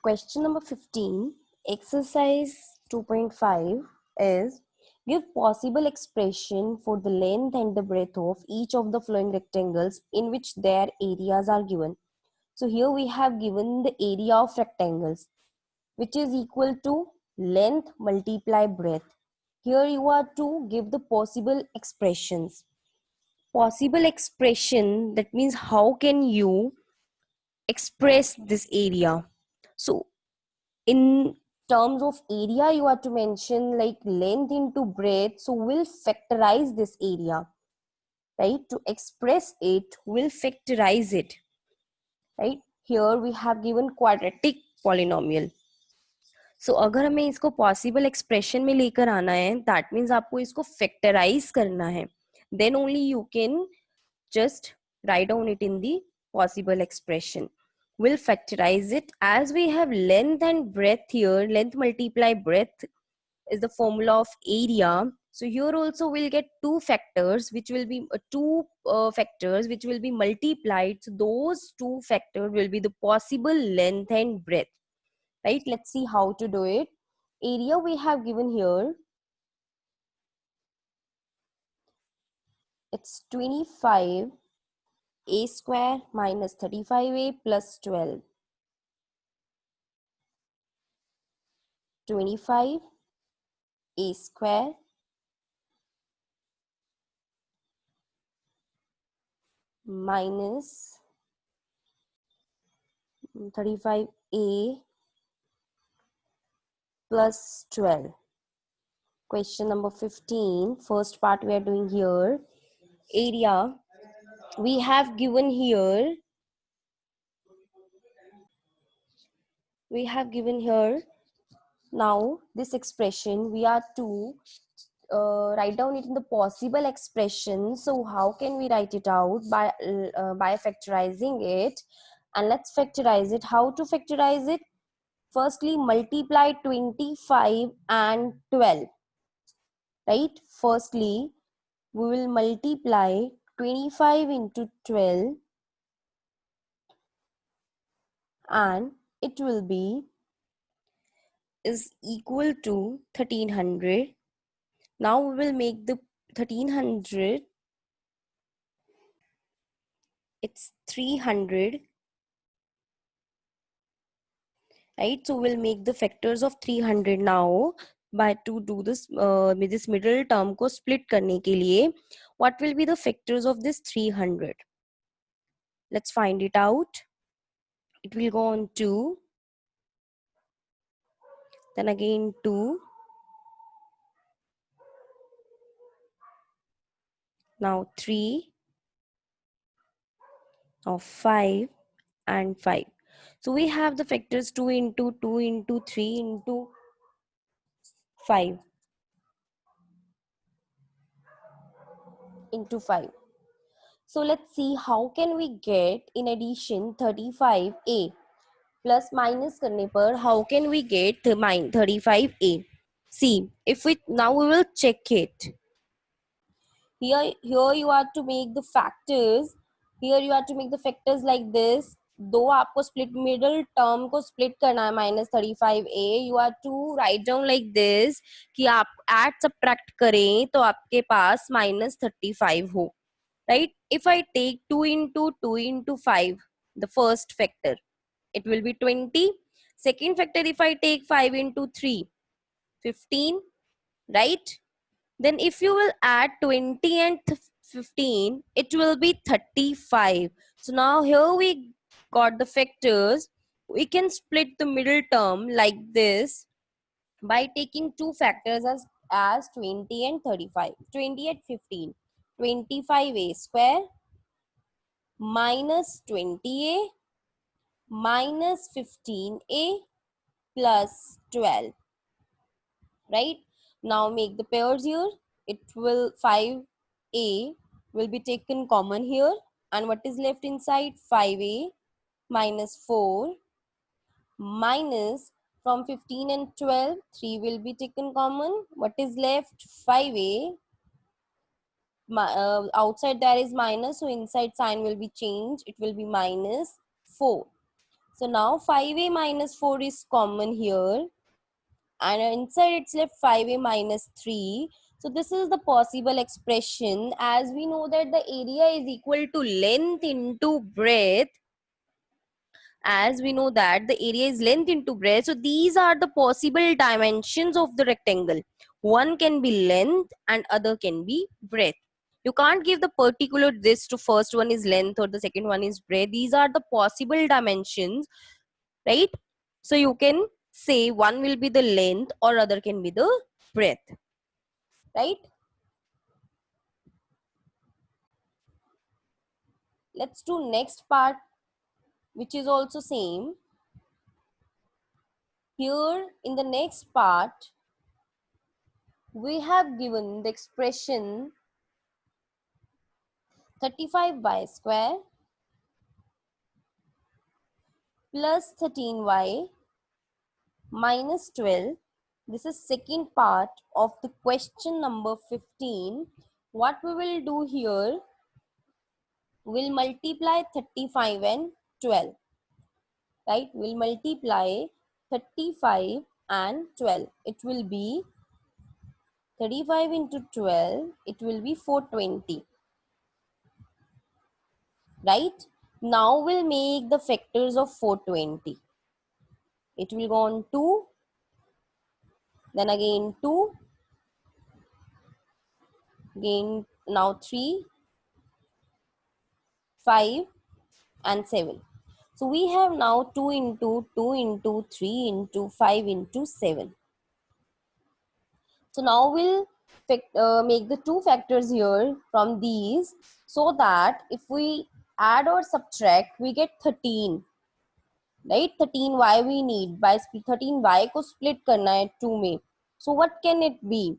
Question number 15, exercise 2.5 is give possible expression for the length and the breadth of each of the flowing rectangles in which their areas are given. So here we have given the area of rectangles, which is equal to length multiply breadth. Here you are to give the possible expressions. Possible expression, that means how can you express this area. So in terms of area, you have to mention like length into breadth. So we'll factorize this area, right? To express it, we'll factorize it, right? Here we have given quadratic polynomial. So अगर हमें इसको possible expression में लेकर आना है, that means आपको इसको factorize करना है. Then only you can just write down it in the possible expression. We'll factorize it as we have length and breadth here. Length multiply breadth is the formula of area. So here also we'll get two factors which will be factors which will be multiplied. So those two factors will be the possible length and breadth, right? Let's see how to do it. Area we have given here, it's 25 a square minus 35a plus 12. 25 a square minus 35a plus 12. Question number 15, first part we are doing here. Area we have given here, now this expression we are to write down it in the possible expression. So how can we write it out? By factorizing it. And let's factorize it. How to factorize it? Firstly, multiply 25 and 12, right? Firstly, we will multiply 25 into 12 and it will be is equal to 1300. Now we will make the 1300, it's 300, right? So we'll make the factors of 300 now. By to do this this middle term को split करने के लिए, what will be the factors of this 300? Let's find it out. It will go on 2, then again 2, now 3, now 5 and 5. So we have the factors 2 into 2 into 3 into 5 into 5. So let's see how can we get in addition 35a plus minus करने पर how can we get 35a? See, if we now we will check it. Here you have to make the factors. Here you have to make the factors like this. दो आपको split middle term को split करना है -35a. You have to write down like this कि आप add subtract करें तो आपके पास -35 हो, right? If I take 2 into 2 into 5, the first factor, it will be 20. Second factor, if I take 5 into 3, 15, right? Then if you will add 20 and 15, it will be 35. So now here we got the factors. We can split the middle term like this by taking two factors as 20 and 35. 20 and 15. 25a square minus 20a minus 15a plus 12, right? Now make the pairs here. It will 5a will be taken common here, and what is left inside? 5a minus 4 minus, from 15 and 12 3 will be taken common. What is left? 5a. Outside there is minus, so inside sign will be changed. It will be minus 4. So now 5a minus 4 is common here, and inside it's left 5a minus 3. So this is the possible expression. As we know that the area is equal to length into breadth, as we know that the area is length into breadth, so these are the possible dimensions of the rectangle. One can be length and other can be breadth. You can't give the particular this to first one is length or the second one is breadth. These are the possible dimensions, right? So you can say one will be the length or other can be the breadth, right? Let's do next part, which is also same. Here in the next part, we have given the expression 35y square plus 13y minus 12. This is second part of the question number 15. What we will do here, we'll multiply 35 and 12, right? We'll multiply 35 and 12. It will be 35 into 12, it will be 420, right? Now we'll make the factors of 420. It will go on 2, then again 2, again now 3, 5 and 7. So we have now 2 into 2 into 3 into 5 into 7. So now we'll make the two factors here from these, so that if we add or subtract, we get 13, right? 13y we need. By 13y को split करना है 2 में. So what can it be?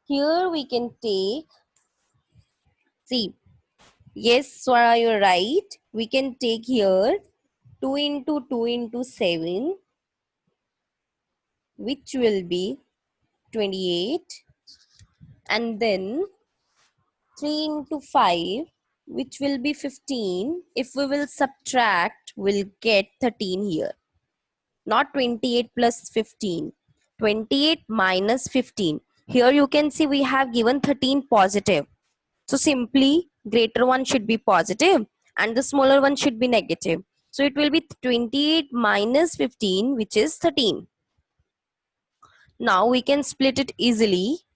Here we can take, see, yes, Swara, you're right. We can take here 2 into 2 into 7, which will be 28, and then 3 into 5, which will be 15. If we will subtract, we'll get 13 here. Not 28 plus 15. 28 minus 15. Here you can see we have given 13 positive. So simply greater one should be positive and the smaller one should be negative. So it will be 28 minus 15, which is 13. Now we can split it easily.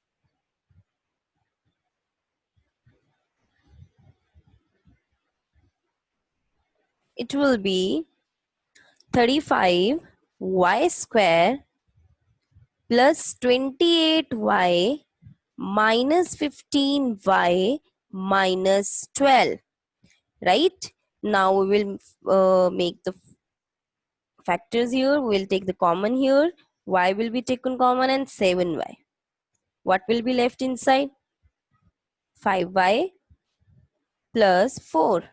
It will be 35y square plus 28y minus 15y minus 12, right? Now we will make the factors here. We will take the common here. Y will be taken common and 7y. What will be left inside? 5y plus 4.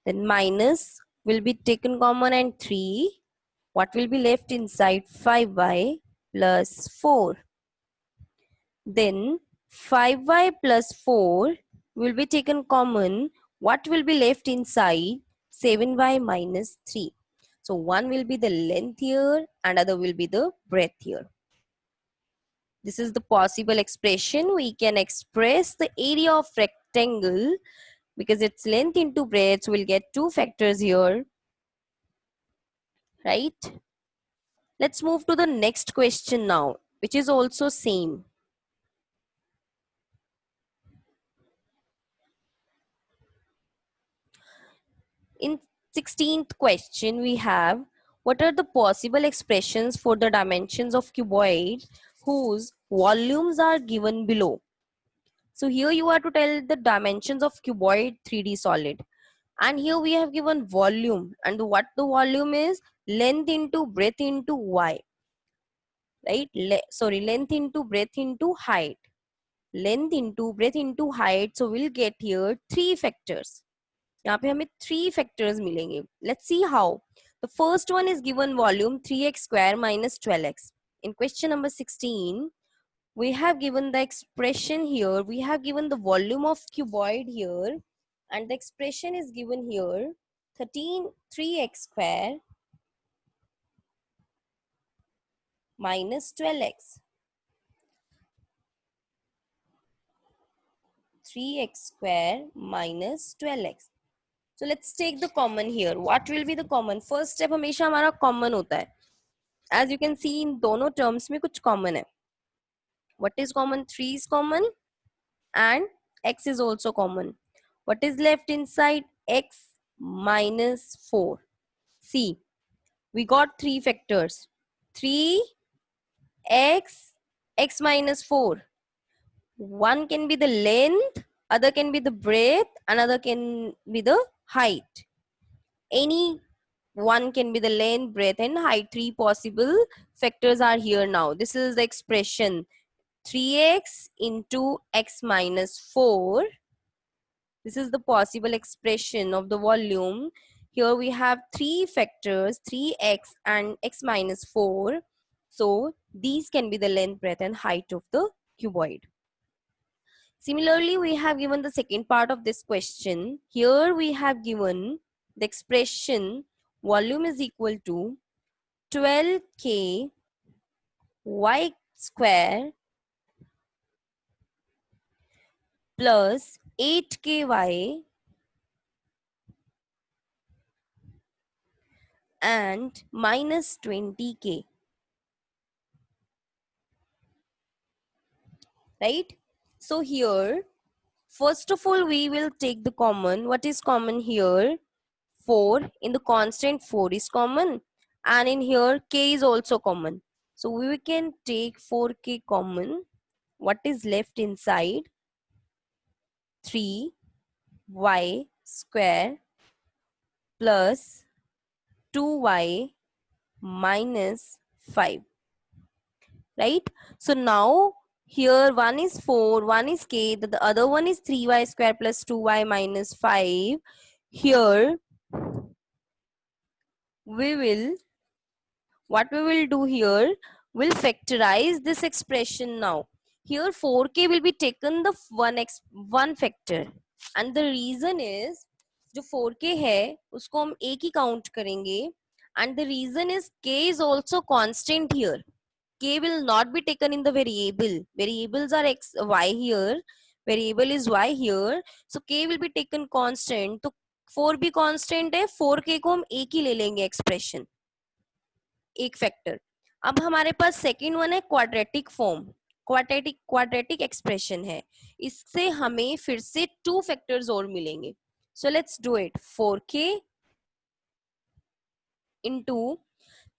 Then minus will be taken common and 3. What will be left inside? 5y plus 4. Then 5y plus 4 will be taken common. What will be left inside? 7y minus 3. So one will be the length here and other will be the breadth here. This is the possible expression. We can express the area of rectangle because its length into breadth. So we'll get two factors here, right? Let's move to the next question now, which is also same. In 16th question, we have, what are the possible expressions for the dimensions of cuboid whose volumes are given below? So here you are to tell the dimensions of cuboid 3D solid. And here we have given volume, and what the volume is? Length into breadth into y, right? Length into breadth into height. Length into breadth into height. So we'll get here three factors. यहाँ पे हमें three factors मिलेंगे. Let's see how. The first one is given volume 3x square minus 12x. In question number 16, we have given the expression here. We have given the volume of cuboid here, and the expression is given here 3x square minus 12x. 3x square minus 12x. So let's take the common here. What will be the common? First step हमेशा हमारा common होता है. As you can see in दोनों terms में कुछ common है. What is common? 3 is common and x is also common. What is left inside? X minus 4. See, we got 3 factors. 3x, x minus 4. One can be the length, other can be the breadth, another can be the height. Any one can be the length, breadth and height. 3 possible factors are here now. This is the expression 3x into x minus 4. This is the possible expression of the volume. Here we have 3 factors, 3x and x minus 4. So these can be the length, breadth and height of the cuboid. Similarly, we have given the second part of this question. Here we have given the expression volume is equal to 12k y square plus 8ky and minus 20k. Right? So here, first of all, we will take the common. What is common here? 4. In the constant, 4 is common. And in here, k is also common. So we can take 4k common. What is left inside? 3y square plus 2y minus 5. Right? So now here one is 4, one is k, the other one is 3y square plus 2y minus 5. Here what we will do here, we'll factorize this expression now. Here 4k will be taken the one factor and the reason is जो 4k है उसको हम एक ही count करेंगे and the reason is k is also constant here. K will not be taken in the variable. Variables are x, y here. Variable is y here. So k will be taken constant. तो 4 भी constant है. 4k को हम एक ही ले लेंगे expression. एक factor. अब हमारे पास सेकेंड वन है क्वाड्रेटिक फॉर्म. क्वाड्रेटिक एक्सप्रेशन है. इससे हमें फिर से 2 फैक्टर्स और मिलेंगे. So let's do it. 4k into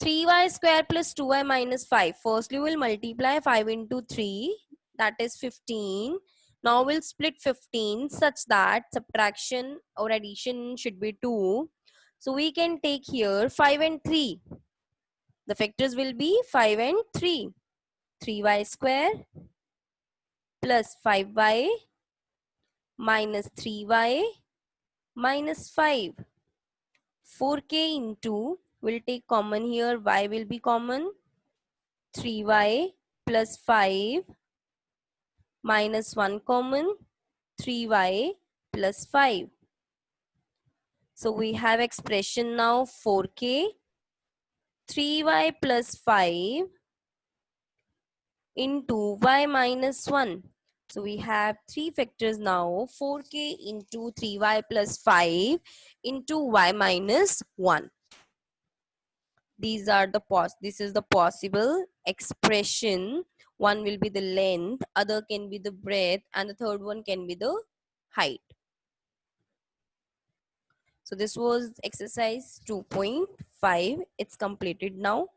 3y square plus 2y minus 5. Firstly, we'll multiply 5 into 3. That is 15. Now we'll split 15 such that subtraction or addition should be 2. So we can take here 5 and 3. The factors will be 5 and 3. 3y square plus 5y minus 3y minus 5. 4k into, we'll take common here, y will be common. 3y plus 5 minus 1 common, 3y plus 5. So we have expression now 4k, 3y plus 5 into y minus 1. So we have 3 factors now, 4k into 3y plus 5 into y minus 1. These are this is the possible expression. One will be the length, other can be the breadth, and the third one can be the height. So this was exercise 2.5. It's completed now.